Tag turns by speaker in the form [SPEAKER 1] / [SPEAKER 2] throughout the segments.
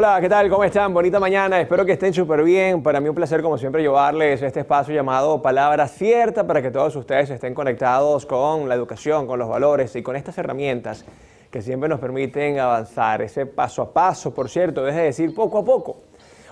[SPEAKER 1] Hola, ¿qué tal? ¿Cómo están? Bonita mañana, espero que estén súper bien. Para mí un placer, como siempre, llevarles este espacio llamado Palabra Cierta para que todos ustedes estén conectados con la educación, con los valores y con estas herramientas que siempre nos permiten avanzar. Ese paso a paso, por cierto, deje de decir poco a poco,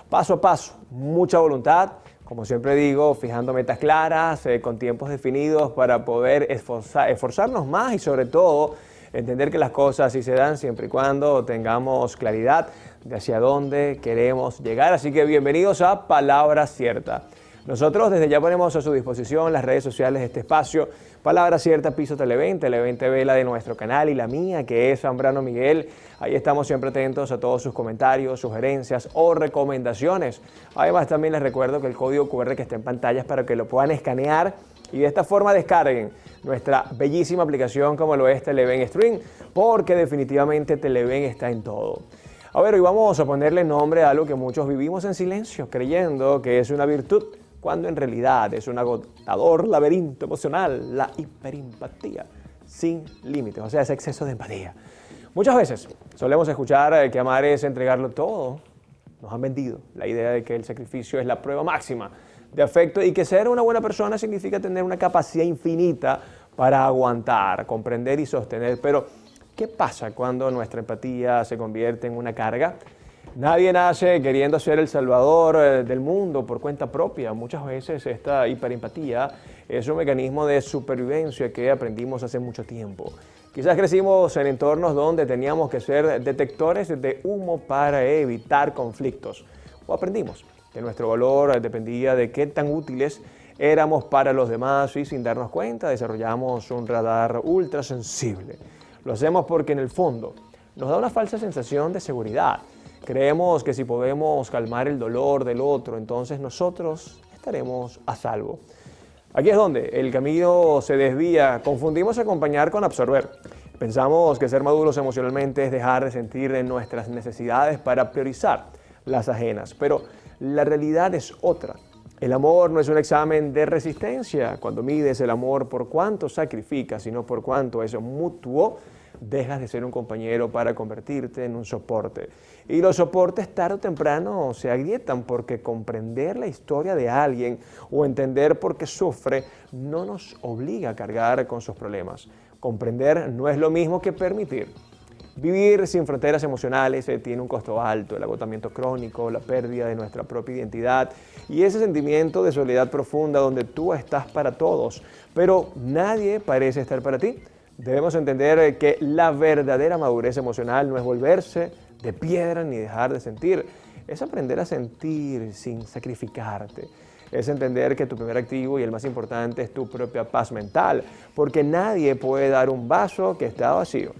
[SPEAKER 1] paso a paso, mucha voluntad. Como siempre digo, fijando metas claras, con tiempos definidos para poder esforzarnos más y sobre todo entender que las cosas sí se dan siempre y cuando tengamos claridad de hacia dónde queremos llegar. Así que bienvenidos a Palabra Cierta. Nosotros desde ya ponemos a su disposición las redes sociales de este espacio, Palabra Cierta Piso Televen, Televen TV, la de nuestro canal y la mía, que es Zambrano Miguel. Ahí estamos siempre atentos a todos sus comentarios, sugerencias o recomendaciones. Además, también les recuerdo que el código QR que está en pantalla es para que lo puedan escanear y de esta forma descarguen nuestra bellísima aplicación como lo es Televen Stream, porque definitivamente Televen está en todo. A ver, hoy vamos a ponerle nombre a algo que muchos vivimos en silencio, creyendo que es una virtud, cuando en realidad es un agotador laberinto emocional, la hiperempatía sin límites, o sea, ese exceso de empatía. Muchas veces solemos escuchar que amar es entregarlo todo. Nos han vendido la idea de que el sacrificio es la prueba máxima de afecto y que ser una buena persona significa tener una capacidad infinita para aguantar, comprender y sostener. Pero, ¿qué pasa cuando nuestra empatía se convierte en una carga? Nadie nace queriendo ser el salvador del mundo por cuenta propia. Muchas veces esta hiperempatía es un mecanismo de supervivencia que aprendimos hace mucho tiempo. Quizás crecimos en entornos donde teníamos que ser detectores de humo para evitar conflictos. O aprendimos que nuestro valor dependía de qué tan útiles éramos para los demás y sin darnos cuenta desarrollamos un radar ultra sensible. Lo hacemos porque en el fondo nos da una falsa sensación de seguridad. Creemos que si podemos calmar el dolor del otro, entonces nosotros estaremos a salvo. Aquí es donde el camino se desvía. Confundimos acompañar con absorber. Pensamos que ser maduros emocionalmente es dejar de sentir nuestras necesidades para priorizar las ajenas. Pero la realidad es otra. El amor no es un examen de resistencia. Cuando mides el amor por cuánto sacrificas, sino por cuánto es mutuo, dejas de ser un compañero para convertirte en un soporte. Y los soportes tarde o temprano se agrietan porque comprender la historia de alguien o entender por qué sufre no nos obliga a cargar con sus problemas. Comprender no es lo mismo que permitir. Vivir sin fronteras emocionales tiene un costo alto, el agotamiento crónico, la pérdida de nuestra propia identidad y ese sentimiento de soledad profunda donde tú estás para todos, pero nadie parece estar para ti. Debemos entender que la verdadera madurez emocional no es volverse de piedra ni dejar de sentir, es aprender a sentir sin sacrificarte. Es entender que tu primer activo y el más importante es tu propia paz mental, porque nadie puede dar un vaso que está vacío.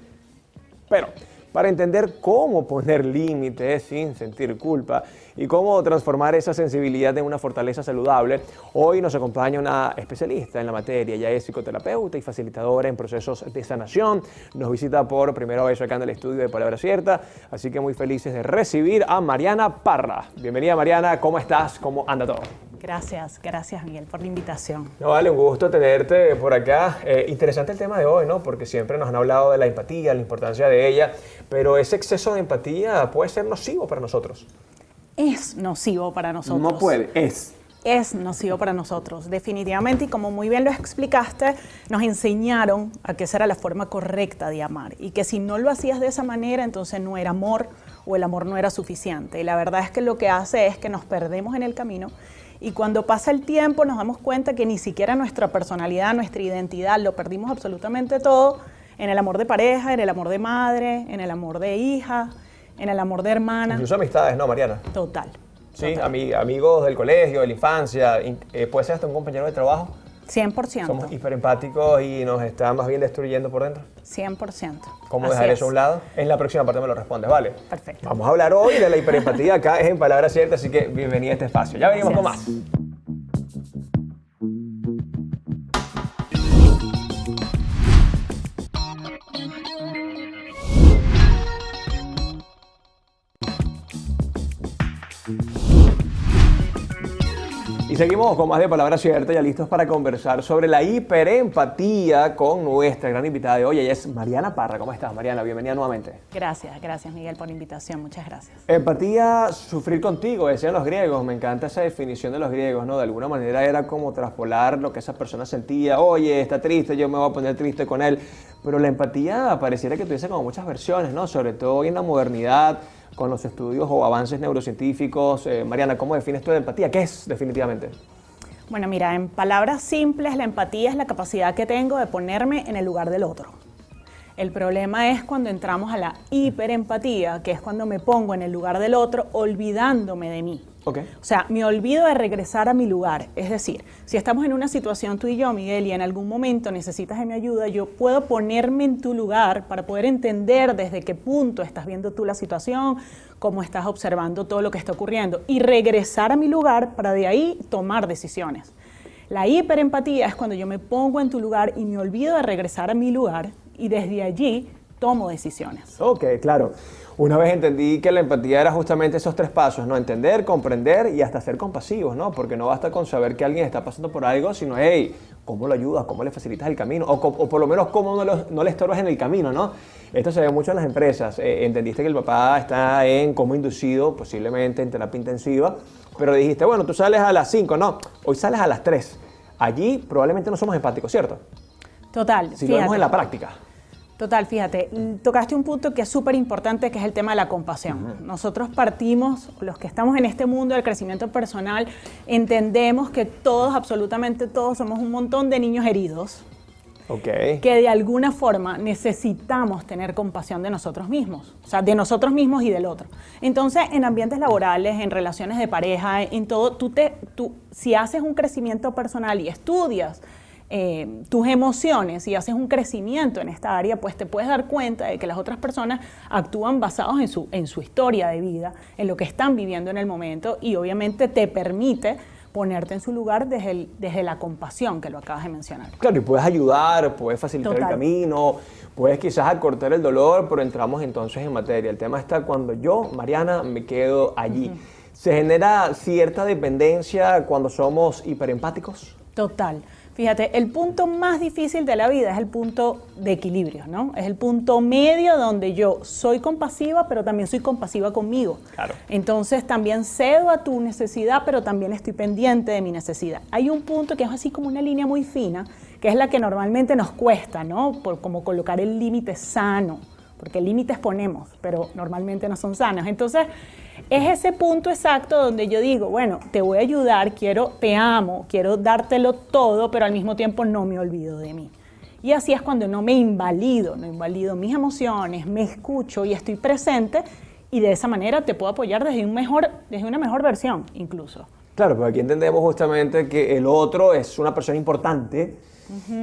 [SPEAKER 1] Pero para entender cómo poner límites sin sentir culpa y cómo transformar esa sensibilidad en una fortaleza saludable, hoy nos acompaña una especialista en la materia. Ella es psicoterapeuta y facilitadora en procesos de sanación. Nos visita por primera vez acá en el estudio de Palabra Cierta, así que muy felices de recibir a Mariana Parra. Bienvenida, Mariana, ¿cómo estás? ¿Cómo anda todo?
[SPEAKER 2] Gracias Miguel por la invitación.
[SPEAKER 1] No, vale, un gusto tenerte por acá. Interesante el tema de hoy, ¿no? Porque siempre nos han hablado de la empatía, la importancia de ella, pero ese exceso de empatía puede ser nocivo para nosotros.
[SPEAKER 2] Es nocivo para nosotros.
[SPEAKER 1] No puede, es.
[SPEAKER 2] Es nocivo para nosotros, definitivamente, y como muy bien lo explicaste, nos enseñaron a que esa era la forma correcta de amar y que si no lo hacías de esa manera, entonces no era amor o el amor no era suficiente. Y la verdad es que lo que hace es que nos perdemos en el camino. Y cuando pasa el tiempo nos damos cuenta que ni siquiera nuestra personalidad, nuestra identidad, lo perdimos absolutamente todo en el amor de pareja, en el amor de madre, en el amor de hija, en el amor de hermana.
[SPEAKER 1] Incluso amistades, ¿no, Mariana?
[SPEAKER 2] Total.
[SPEAKER 1] Sí, amigos del colegio, de la infancia, puede ser hasta un compañero de trabajo.
[SPEAKER 2] 100%.
[SPEAKER 1] Somos hiperempáticos y nos está más bien destruyendo por dentro.
[SPEAKER 2] 100%.
[SPEAKER 1] ¿Cómo dejar eso a un lado? En la próxima parte me lo respondes, ¿vale?
[SPEAKER 2] Perfecto.
[SPEAKER 1] Vamos a hablar hoy de la hiperempatía, acá es en Palabra Cierta, así que bienvenida a este espacio. Ya venimos con más. seguimos con más de Palabra Cierta, ya listos para conversar sobre la hiperempatía con nuestra gran invitada de hoy. Ella es Mariana Parra. ¿Cómo estás, Mariana? Bienvenida nuevamente.
[SPEAKER 2] Gracias, gracias Miguel por la invitación, muchas gracias.
[SPEAKER 1] Empatía, sufrir contigo, decían los griegos. Me encanta esa definición de los griegos, ¿no? De alguna manera era como traspolar lo que esa persona sentía. Oye, está triste, yo me voy a poner triste con él. Pero la empatía pareciera que tuviese como muchas versiones, ¿no? Sobre todo hoy en la modernidad, con los estudios o avances neurocientíficos. Mariana, ¿cómo defines tú de empatía? ¿Qué es definitivamente?
[SPEAKER 2] Bueno, mira, en palabras simples, la empatía es la capacidad que tengo de ponerme en el lugar del otro. El problema es cuando entramos a la hiperempatía, que es cuando me pongo en el lugar del otro olvidándome de mí.
[SPEAKER 1] Okay.
[SPEAKER 2] O sea, me olvido de regresar a mi lugar. Es decir, si estamos en una situación tú y yo, Miguel, y en algún momento necesitas de mi ayuda, yo puedo ponerme en tu lugar para poder entender desde qué punto estás viendo tú la situación, cómo estás observando todo lo que está ocurriendo y regresar a mi lugar para de ahí tomar decisiones. La hiperempatía es cuando yo me pongo en tu lugar y me olvido de regresar a mi lugar y desde allí tomo decisiones.
[SPEAKER 1] Ok, claro. Una vez entendí que la empatía era justamente esos tres pasos, ¿no? Entender, comprender y hasta ser compasivos, ¿no? Porque no basta con saber que alguien está pasando por algo, sino, hey, ¿cómo lo ayudas? ¿Cómo le facilitas el camino? O por lo menos, ¿cómo no le estorbas en el camino, ¿no? Esto se ve mucho en las empresas. Entendiste que el papá está en coma inducido, posiblemente en terapia intensiva, pero dijiste, bueno, tú sales a las 5, no, hoy sales a las 3. Allí probablemente no somos empáticos, ¿cierto?
[SPEAKER 2] Total.
[SPEAKER 1] Si lo vemos en la práctica.
[SPEAKER 2] Total, fíjate, tocaste un punto que es súper importante, que es el tema de la compasión. Nosotros partimos, los que estamos en este mundo del crecimiento personal, entendemos que todos, absolutamente todos, somos un montón de niños heridos.
[SPEAKER 1] Okay.
[SPEAKER 2] Que de alguna forma necesitamos tener compasión de nosotros mismos, o sea, de nosotros mismos y del otro. Entonces, en ambientes laborales, en relaciones de pareja, en todo, si haces un crecimiento personal y estudias tus emociones y haces un crecimiento en esta área, pues te puedes dar cuenta de que las otras personas actúan basados en su historia de vida, en lo que están viviendo en el momento y obviamente te permite ponerte en su lugar desde la compasión que lo acabas de mencionar.
[SPEAKER 1] Claro, y puedes ayudar, puedes facilitar el camino, puedes quizás acortar el dolor, pero entramos entonces en materia. El tema está cuando yo, Mariana, me quedo allí. ¿Se genera cierta dependencia cuando somos hiperempáticos?
[SPEAKER 2] Total. Fíjate, el punto más difícil de la vida es el punto de equilibrio, ¿no? Es el punto medio donde yo soy compasiva, pero también soy compasiva conmigo. Claro. Entonces también cedo a tu necesidad, pero también estoy pendiente de mi necesidad. Hay un punto que es así como una línea muy fina, que es la que normalmente nos cuesta, ¿no? Como colocar el límite sano, porque límites ponemos, pero normalmente no son sanos. Entonces, es ese punto exacto donde yo digo, bueno, te voy a ayudar, te amo, quiero dártelo todo, pero al mismo tiempo no me olvido de mí. Y así es cuando no invalido mis emociones, me escucho y estoy presente y de esa manera te puedo apoyar desde una mejor versión incluso.
[SPEAKER 1] Claro, pero aquí entendemos justamente que el otro es una persona importante.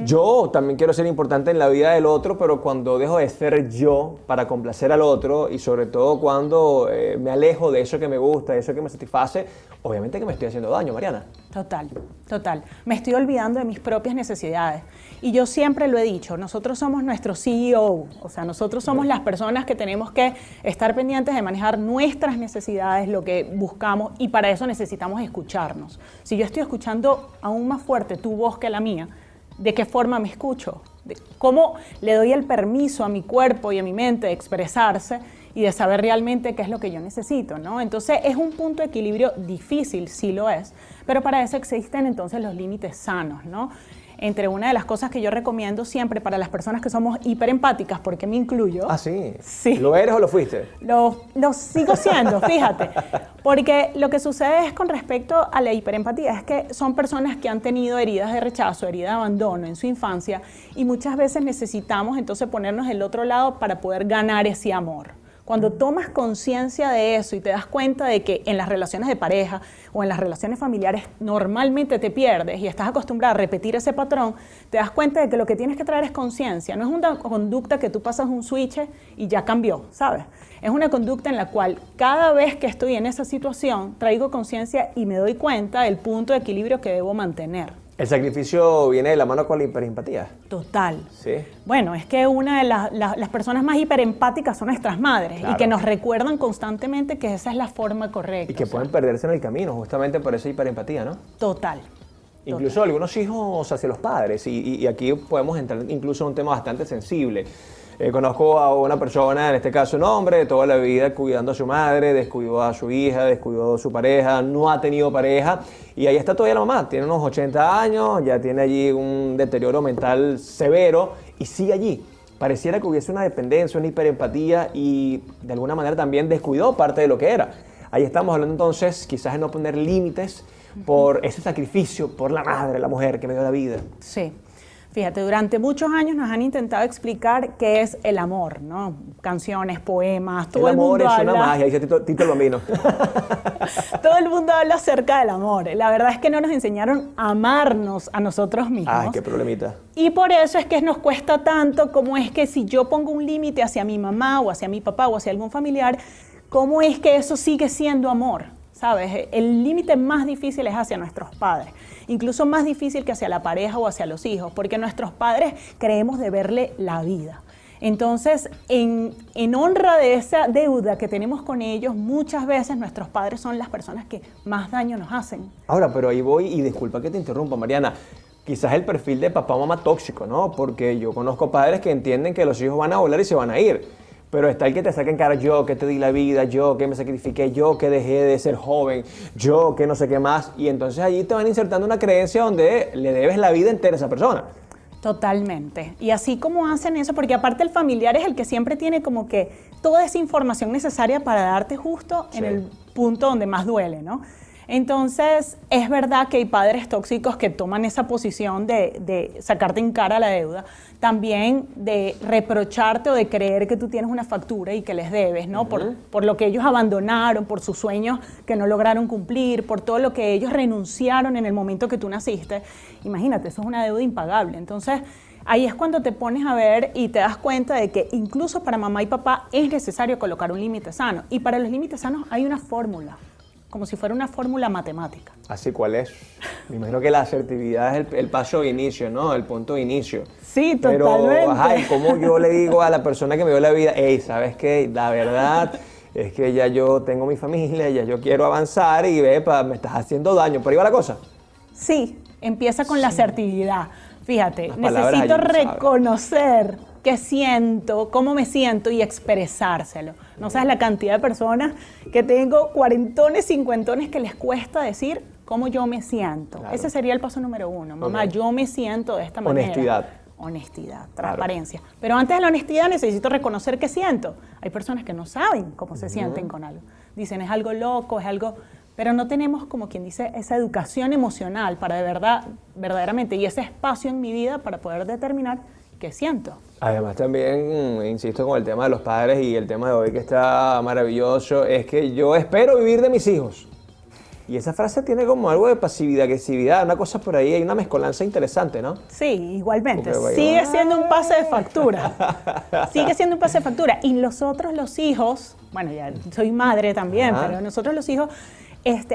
[SPEAKER 1] Yo también quiero ser importante en la vida del otro, pero cuando dejo de ser yo para complacer al otro y sobre todo cuando me alejo de eso que me gusta, de eso que me satisface, obviamente que me estoy haciendo daño, Mariana.
[SPEAKER 2] Total, total. Me estoy olvidando de mis propias necesidades. Y yo siempre lo he dicho, nosotros somos nuestro CEO, o sea, nosotros somos las personas que tenemos que estar pendientes de manejar nuestras necesidades, lo que buscamos, y para eso necesitamos escucharnos. Si yo estoy escuchando aún más fuerte tu voz que la mía, ¿de qué forma me escucho? ¿Cómo le doy el permiso a mi cuerpo y a mi mente de expresarse y de saber realmente qué es lo que yo necesito, ¿no? Entonces es un punto de equilibrio difícil, sí lo es, pero para eso existen entonces los límites sanos, ¿no? Entre una de las cosas que yo recomiendo siempre para las personas que somos hiperempáticas, porque me incluyo.
[SPEAKER 1] ¿Ah, sí?
[SPEAKER 2] Sí.
[SPEAKER 1] ¿Lo eres o lo fuiste?
[SPEAKER 2] Lo sigo siendo, fíjate. Porque lo que sucede es con respecto a la hiperempatía, es que son personas que han tenido heridas de rechazo, heridas de abandono en su infancia y muchas veces necesitamos entonces ponernos del otro lado para poder ganar ese amor. Cuando tomas conciencia de eso y te das cuenta de que en las relaciones de pareja o en las relaciones familiares normalmente te pierdes y estás acostumbrada a repetir ese patrón, te das cuenta de que lo que tienes que traer es conciencia. No es una conducta que tú pasas un switch y ya cambió, ¿sabes? Es una conducta en la cual cada vez que estoy en esa situación traigo conciencia y me doy cuenta del punto de equilibrio que debo mantener.
[SPEAKER 1] El sacrificio viene de la mano con la hiperempatía.
[SPEAKER 2] Total.
[SPEAKER 1] Sí.
[SPEAKER 2] Bueno, es que una de las personas más hiperempáticas son nuestras madres
[SPEAKER 1] Claro.
[SPEAKER 2] y que nos recuerdan constantemente que esa es la forma correcta.
[SPEAKER 1] Y que pueden perderse en el camino justamente por esa hiperempatía, ¿no?
[SPEAKER 2] Total.
[SPEAKER 1] Incluso algunos hijos hacia los padres, y aquí podemos entrar incluso en un tema bastante sensible. Conozco a una persona, en este caso un hombre, toda la vida cuidando a su madre, descuidó a su hija, descuidó a su pareja, no ha tenido pareja, y ahí está todavía la mamá, tiene unos 80 años, ya tiene allí un deterioro mental severo, y sigue allí. Pareciera que hubiese una dependencia, una hiperempatía, y de alguna manera también descuidó parte de lo que era. Ahí estamos hablando entonces, quizás de no poner límites, por ese sacrificio, por la madre, la mujer que me dio la vida.
[SPEAKER 2] Sí. Fíjate, durante muchos años nos han intentado explicar qué es el amor, ¿no? Canciones, poemas, todo el mundo
[SPEAKER 1] amor es
[SPEAKER 2] habla.
[SPEAKER 1] una magia, dice Tito el Bambino.
[SPEAKER 2] Todo el mundo habla acerca del amor. La verdad es que no nos enseñaron a amarnos a nosotros mismos.
[SPEAKER 1] Ay, qué problemita.
[SPEAKER 2] Y por eso es que nos cuesta tanto, como es que si yo pongo un límite hacia mi mamá o hacia mi papá o hacia algún familiar, ¿cómo es que eso sigue siendo amor? ¿Sabes? El límite más difícil es hacia nuestros padres, incluso más difícil que hacia la pareja o hacia los hijos, porque nuestros padres creemos deberle la vida. Entonces, en honra de esa deuda que tenemos con ellos, muchas veces nuestros padres son las personas que más daño nos hacen.
[SPEAKER 1] Ahora, pero ahí voy, y disculpa que te interrumpa, Mariana, quizás el perfil de papá o mamá tóxico, ¿no? Porque yo conozco padres que entienden que los hijos van a volar y se van a ir. Pero está el que te saca en cara, yo que te di la vida, yo que me sacrifiqué, yo que dejé de ser joven, yo que no sé qué más. Y entonces allí te van insertando una creencia donde le debes la vida entera a esa persona.
[SPEAKER 2] Totalmente. Y así como hacen eso, porque aparte el familiar es el que siempre tiene como que toda esa información necesaria para darte justo en el punto donde más duele, ¿no? Entonces, es verdad que hay padres tóxicos que toman esa posición de sacarte en cara la deuda, también de reprocharte o de creer que tú tienes una factura y que les debes, ¿no? Por lo que ellos abandonaron, por sus sueños que no lograron cumplir, por todo lo que ellos renunciaron en el momento que tú naciste. Imagínate, eso es una deuda impagable. Entonces, ahí es cuando te pones a ver y te das cuenta de que incluso para mamá y papá es necesario colocar un límite sano. Y para los límites sanos hay una fórmula, como si fuera una fórmula matemática.
[SPEAKER 1] ¿Así cuál es? Me imagino que la asertividad es el paso de inicio, ¿no? El punto de inicio.
[SPEAKER 2] Sí,
[SPEAKER 1] pero,
[SPEAKER 2] totalmente.
[SPEAKER 1] Pero, ajá, ¿y cómo yo le digo a la persona que me dio la vida, hey, ¿sabes qué? La verdad es que ya yo tengo mi familia, ya yo quiero avanzar y ve, me estás haciendo daño. ¿Por ahí va la cosa?
[SPEAKER 2] Sí, empieza con la asertividad. Fíjate,
[SPEAKER 1] Las palabras
[SPEAKER 2] necesito
[SPEAKER 1] allí, ¿sabes?
[SPEAKER 2] reconocer qué siento, cómo me siento y expresárselo. No sabes la cantidad de personas que tengo, cuarentones, cincuentones, que les cuesta decir cómo yo me siento.
[SPEAKER 1] Claro.
[SPEAKER 2] Ese sería el paso número uno. Mamá, yo me siento de esta manera.
[SPEAKER 1] Honestidad.
[SPEAKER 2] Honestidad, transparencia. Pero antes de la honestidad necesito reconocer qué siento. Hay personas que no saben cómo se sienten con algo. Dicen, es algo loco, es algo... Pero no tenemos, como quien dice, esa educación emocional para de verdad, verdaderamente, y ese espacio en mi vida para poder determinar qué siento.
[SPEAKER 1] Además también, insisto con el tema de los padres y el tema de hoy que está maravilloso, es que yo espero vivir de mis hijos. Y esa frase tiene como algo de pasividad, agresividad, una cosa por ahí, hay una mezcolanza interesante, ¿no?
[SPEAKER 2] Sí, igualmente.
[SPEAKER 1] Porque,
[SPEAKER 2] Sigue siendo un pase de factura. Sigue siendo un pase de factura. Y nosotros los hijos, bueno, ya soy madre también, pero nosotros los hijos,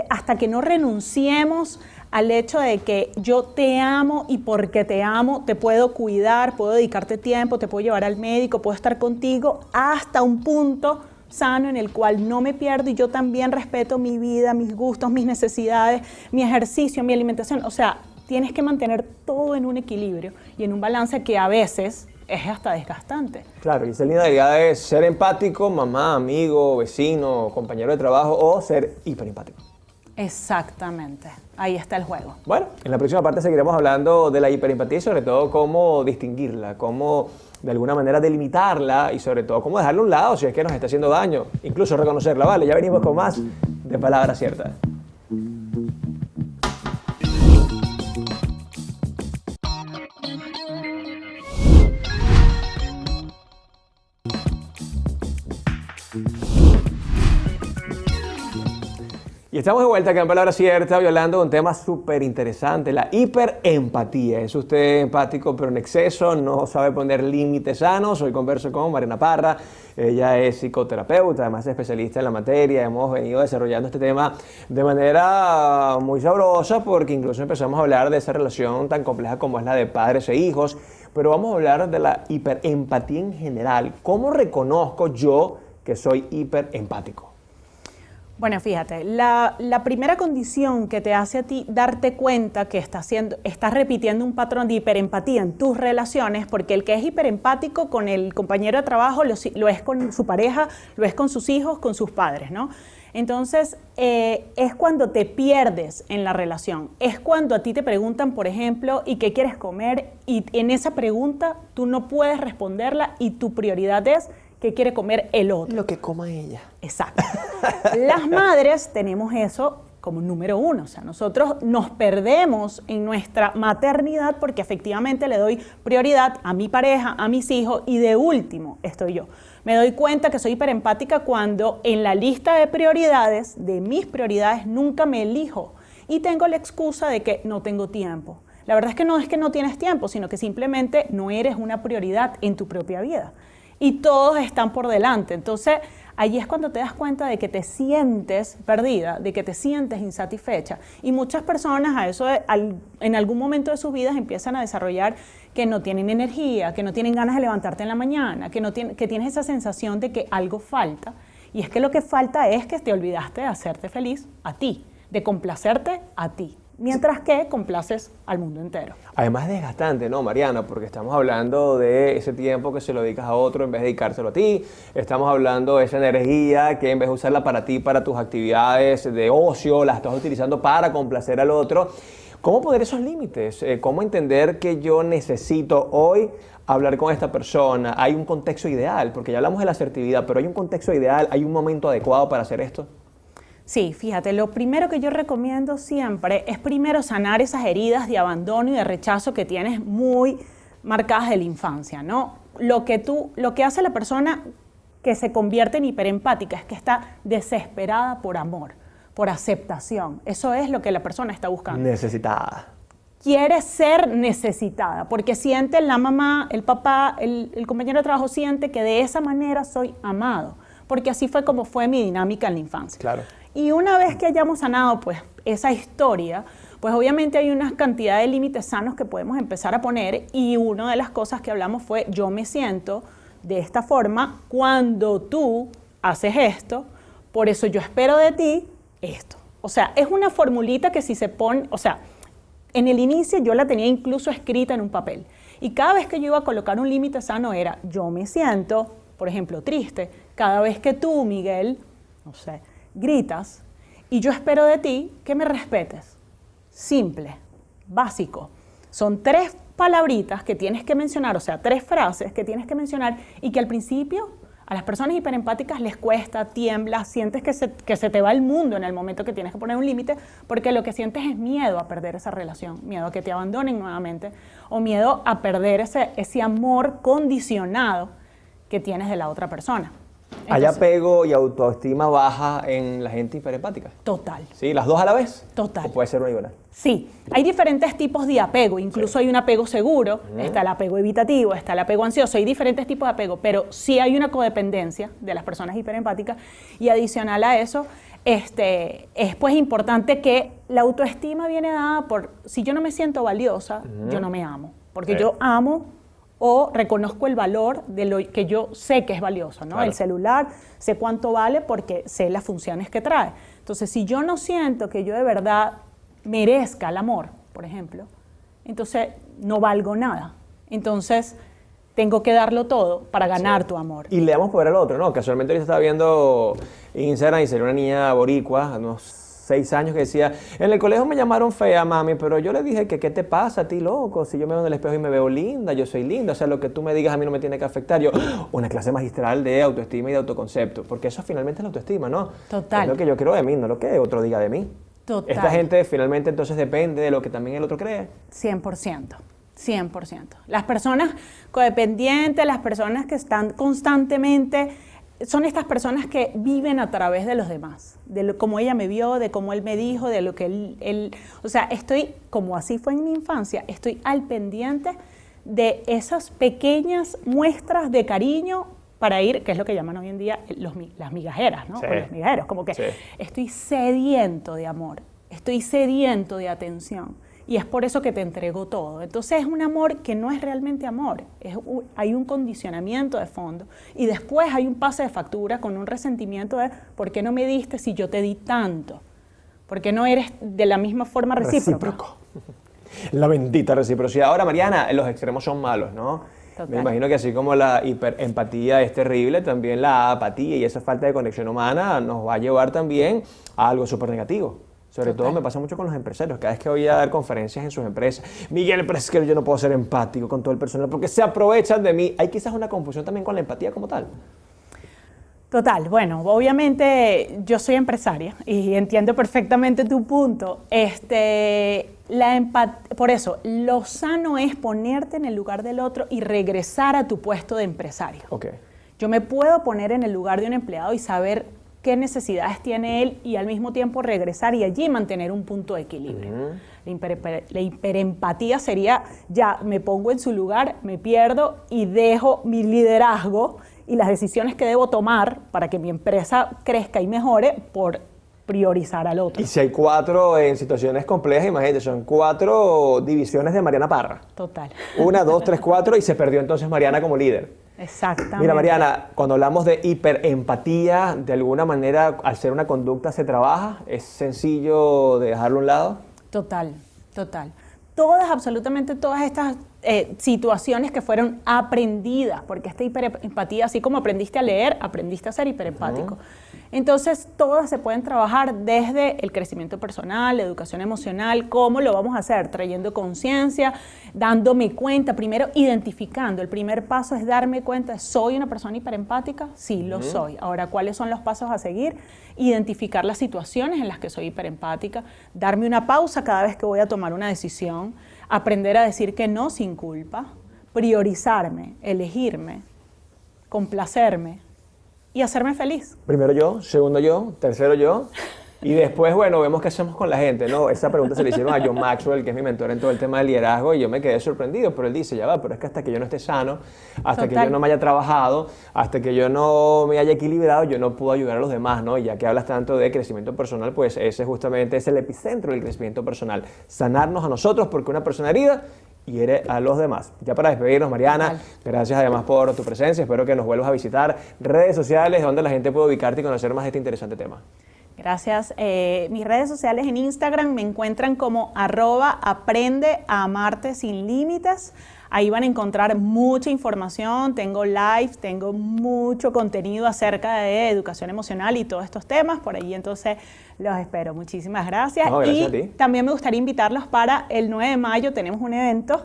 [SPEAKER 2] hasta que no renunciemos al hecho de que yo te amo y porque te amo te puedo cuidar, puedo dedicarte tiempo, te puedo llevar al médico, puedo estar contigo hasta un punto sano en el cual no me pierdo y yo también respeto mi vida, mis gustos, mis necesidades, mi ejercicio, mi alimentación. O sea, tienes que mantener todo en un equilibrio y en un balance que a veces es hasta desgastante.
[SPEAKER 1] Claro, y esa línea de idea es ser empático, mamá, amigo, vecino, compañero de trabajo, o ser hiperempático.
[SPEAKER 2] Exactamente, ahí está el juego.
[SPEAKER 1] Bueno, en la próxima parte seguiremos hablando de la hiperempatía y sobre todo cómo distinguirla, cómo de alguna manera delimitarla y sobre todo cómo dejarla a un lado si es que nos está haciendo daño, incluso reconocerla, ¿vale? Ya venimos con más de Palabras Ciertas. Y estamos de vuelta acá en Palabra Cierta, hablando de un tema súper interesante, la hiperempatía. Es usted empático pero en exceso, no sabe poner límites sanos. Hoy converso con Mariana Parra, ella es psicoterapeuta, además es especialista en la materia. Hemos venido desarrollando este tema de manera muy sabrosa porque incluso empezamos a hablar de esa relación tan compleja como es la de padres e hijos. Pero vamos a hablar de la hiperempatía en general. ¿Cómo reconozco yo que soy hiperempático?
[SPEAKER 2] Bueno, fíjate, la primera condición que te hace a ti darte cuenta que estás repitiendo un patrón de hiperempatía en tus relaciones, porque el que es hiperempático con el compañero de trabajo lo es con su pareja, lo es con sus hijos, con sus padres, ¿no? Entonces, es cuando te pierdes en la relación, es cuando a ti te preguntan, por ejemplo, ¿y qué quieres comer? Y en esa pregunta tú no puedes responderla y tu prioridad es ¿qué quiere comer el otro?
[SPEAKER 1] Lo que coma ella.
[SPEAKER 2] Exacto. Las madres tenemos eso como número uno. O sea, nosotros nos perdemos en nuestra maternidad porque efectivamente le doy prioridad a mi pareja, a mis hijos y de último estoy yo. Me doy cuenta que soy hiperempática cuando en la lista de prioridades, de mis prioridades, nunca me elijo y tengo la excusa de que no tengo tiempo. La verdad es que no tienes tiempo, sino que simplemente no eres una prioridad en tu propia vida. Y todos están por delante. Entonces, ahí es cuando te das cuenta de que te sientes perdida, de que te sientes insatisfecha. Y muchas personas a eso en algún momento de sus vidas empiezan a desarrollar que no tienen energía, que no tienen ganas de levantarte en la mañana, que tienes esa sensación de que algo falta. Y es que lo que falta es que te olvidaste de hacerte feliz a ti, de complacerte a ti. Mientras que complaces al mundo entero.
[SPEAKER 1] Además es desgastante, ¿no, Mariana? Porque estamos hablando de ese tiempo que se lo dedicas a otro en vez de dedicárselo a ti. Estamos hablando de esa energía que en vez de usarla para ti, para tus actividades de ocio, la estás utilizando para complacer al otro. ¿Cómo poner esos límites? ¿Cómo entender que yo necesito hoy hablar con esta persona? ¿Hay un contexto ideal? Porque ya hablamos de la asertividad, pero ¿hay un contexto ideal? ¿Hay un momento adecuado para hacer esto?
[SPEAKER 2] Sí, fíjate, lo primero que yo recomiendo siempre es primero sanar esas heridas de abandono y de rechazo que tienes muy marcadas de la infancia, ¿no? Lo que hace la persona que se convierte en hiperempática es que está desesperada por amor, por aceptación. Eso es lo que la persona está buscando.
[SPEAKER 1] Necesitada.
[SPEAKER 2] Quiere ser necesitada, porque siente la mamá, el papá, el compañero de trabajo siente que de esa manera soy amado, porque así fue como fue mi dinámica en la infancia.
[SPEAKER 1] Claro.
[SPEAKER 2] Y una vez que hayamos sanado pues, esa historia, pues obviamente hay una cantidad de límites sanos que podemos empezar a poner y una de las cosas que hablamos fue yo me siento de esta forma cuando tú haces esto, por eso yo espero de ti esto. O sea, es una formulita que si se pone, o sea, en el inicio yo la tenía incluso escrita en un papel y cada vez que yo iba a colocar un límite sano era yo me siento, por ejemplo, triste, cada vez que tú, Miguel, no sé, gritas y yo espero de ti que me respetes. Simple, básico. Son 3 palabritas que tienes que mencionar, o sea, 3 frases que tienes que mencionar y que al principio a las personas hiperempáticas les cuesta, tiembla, sientes que se te va el mundo en el momento que tienes que poner un límite porque lo que sientes es miedo a perder esa relación, miedo a que te abandonen nuevamente o miedo a perder ese amor condicionado que tienes de la otra persona. Entonces,
[SPEAKER 1] ¿hay apego y autoestima baja en la gente hiperempática?
[SPEAKER 2] Total.
[SPEAKER 1] ¿Sí? ¿Las dos a la vez?
[SPEAKER 2] Total.
[SPEAKER 1] ¿O puede ser una y una?
[SPEAKER 2] Sí, hay diferentes tipos de apego, incluso hay un apego seguro, está el apego evitativo, está el apego ansioso, hay diferentes tipos de apego, pero sí hay una codependencia de las personas hiperempáticas y adicional a eso, es pues importante que la autoestima viene dada por, si yo no me siento valiosa, yo no me amo, porque yo amo o reconozco el valor de lo que yo sé que es valioso, ¿no? Claro. El celular, sé cuánto vale porque sé las funciones que trae. Entonces, si yo no siento que yo de verdad merezca el amor, por ejemplo, entonces no valgo nada. Entonces, tengo que darlo todo para ganar tu amor.
[SPEAKER 1] Y le damos poder al otro, ¿no? Casualmente ahorita estaba viendo Instagram y salió una niña boricua, unos 6 años, que decía, en el colegio me llamaron fea, mami, pero yo le dije que ¿qué te pasa a ti, loco? Si yo me veo en el espejo y me veo linda, yo soy linda, o sea, lo que tú me digas a mí no me tiene que afectar. Yo, una clase magistral de autoestima y de autoconcepto, porque eso finalmente es la autoestima, ¿no?
[SPEAKER 2] Total.
[SPEAKER 1] Es lo que yo creo de mí, no lo que otro diga de mí.
[SPEAKER 2] Total.
[SPEAKER 1] Esta gente finalmente entonces depende de lo que también el otro cree.
[SPEAKER 2] 100%. 100%. Las personas codependientes, las personas que están constantemente son estas personas que viven a través de los demás, de cómo ella me vio, de cómo él me dijo, de lo que él, o sea, estoy, como así fue en mi infancia, estoy al pendiente de esas pequeñas muestras de cariño para ir, que es lo que llaman hoy en día las migajeras, ¿no?
[SPEAKER 1] Sí.
[SPEAKER 2] O los migajeros, como que
[SPEAKER 1] Sí.
[SPEAKER 2] estoy sediento de amor, estoy sediento de atención. Y es por eso que te entrego todo. Entonces es un amor que no es realmente amor. Hay un condicionamiento de fondo. Y después hay un pase de factura con un resentimiento de ¿por qué no me diste si yo te di tanto? ¿Por qué no eres de la misma forma recíproca?
[SPEAKER 1] Recíproco. La bendita reciprocidad. Ahora, Mariana, los extremos son malos, ¿no?
[SPEAKER 2] Total.
[SPEAKER 1] Me imagino que así como la hiperempatía es terrible, también la apatía y esa falta de conexión humana nos va a llevar también a algo súper negativo. Sobre todo me pasa mucho con los empresarios. Cada vez que voy a dar conferencias en sus empresas, Miguel, pero es que yo no puedo ser empático con todo el personal porque se aprovechan de mí. Hay quizás una confusión también con la empatía como tal.
[SPEAKER 2] Total, bueno, obviamente yo soy empresaria y entiendo perfectamente tu punto. Por eso, lo sano es ponerte en el lugar del otro y regresar a tu puesto de empresario.
[SPEAKER 1] Okay.
[SPEAKER 2] Yo me puedo poner en el lugar de un empleado y saber qué necesidades tiene él y al mismo tiempo regresar y allí mantener un punto de equilibrio. La hiperempatía sería, ya me pongo en su lugar, me pierdo y dejo mi liderazgo y las decisiones que debo tomar para que mi empresa crezca y mejore por priorizar al otro.
[SPEAKER 1] Y si hay 4 en situaciones complejas, imagínate, son 4 divisiones de Mariana Parra.
[SPEAKER 2] Total.
[SPEAKER 1] 1, 2, 3, 4 y se perdió entonces Mariana como líder.
[SPEAKER 2] Exactamente.
[SPEAKER 1] Mira, Mariana, cuando hablamos de hiperempatía, de alguna manera, al ser una conducta se trabaja, ¿es sencillo de dejarlo a un lado?
[SPEAKER 2] Total, total. Absolutamente todas estas situaciones que fueron aprendidas, porque esta hiperempatía, así como aprendiste a leer, aprendiste a ser hiperempático. Entonces, todas se pueden trabajar desde el crecimiento personal, la educación emocional. ¿Cómo lo vamos a hacer? Trayendo conciencia, dándome cuenta, primero identificando. El primer paso es darme cuenta, ¿soy una persona hiperempática? Sí, lo soy. Ahora, ¿cuáles son los pasos a seguir? Identificar las situaciones en las que soy hiperempática, darme una pausa cada vez que voy a tomar una decisión, aprender a decir que no sin culpa, priorizarme, elegirme, complacerme y hacerme feliz.
[SPEAKER 1] Primero yo, segundo yo, tercero yo. Y después, bueno, vemos qué hacemos con la gente, ¿no? Esa pregunta se le hicieron a John Maxwell, que es mi mentor en todo el tema del liderazgo, y yo me quedé sorprendido, pero él dice, ya va, pero es que hasta que yo no esté sano, hasta que yo no me haya trabajado, hasta que yo no me haya equilibrado, yo no puedo ayudar a los demás, ¿no? Y ya que hablas tanto de crecimiento personal, pues ese justamente es el epicentro del crecimiento personal. Sanarnos a nosotros, porque una persona herida hiere a los demás. Ya para despedirnos, Mariana, gracias además por tu presencia, espero que nos vuelvas a visitar. Redes sociales, donde la gente puede ubicarte y conocer más de este interesante tema.
[SPEAKER 2] Gracias. Mis redes sociales en Instagram me encuentran como @aprendeaamarte sin límites. Ahí van a encontrar mucha información, tengo live, tengo mucho contenido acerca de educación emocional y todos estos temas. Por ahí entonces los espero. Muchísimas gracias.
[SPEAKER 1] No, gracias a
[SPEAKER 2] y
[SPEAKER 1] ti.
[SPEAKER 2] también me gustaría invitarlos para el 9 de mayo, tenemos un evento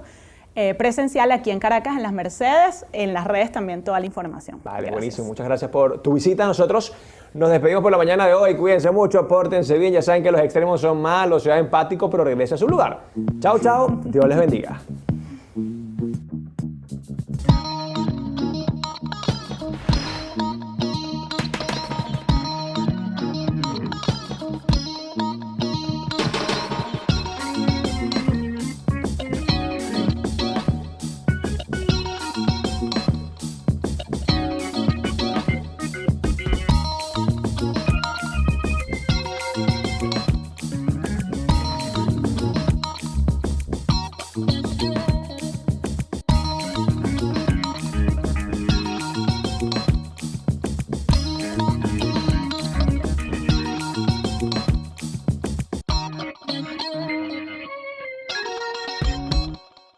[SPEAKER 2] presencial aquí en Caracas, en las Mercedes, en las redes también toda la información.
[SPEAKER 1] Vale,
[SPEAKER 2] Gracias.
[SPEAKER 1] buenísimo. Muchas gracias por tu visita. Nosotros nos despedimos por la mañana de hoy. Cuídense mucho, pórtense bien. Ya saben que los extremos son malos, sea empático, pero regrese a su lugar. Chao, chao. Dios les bendiga.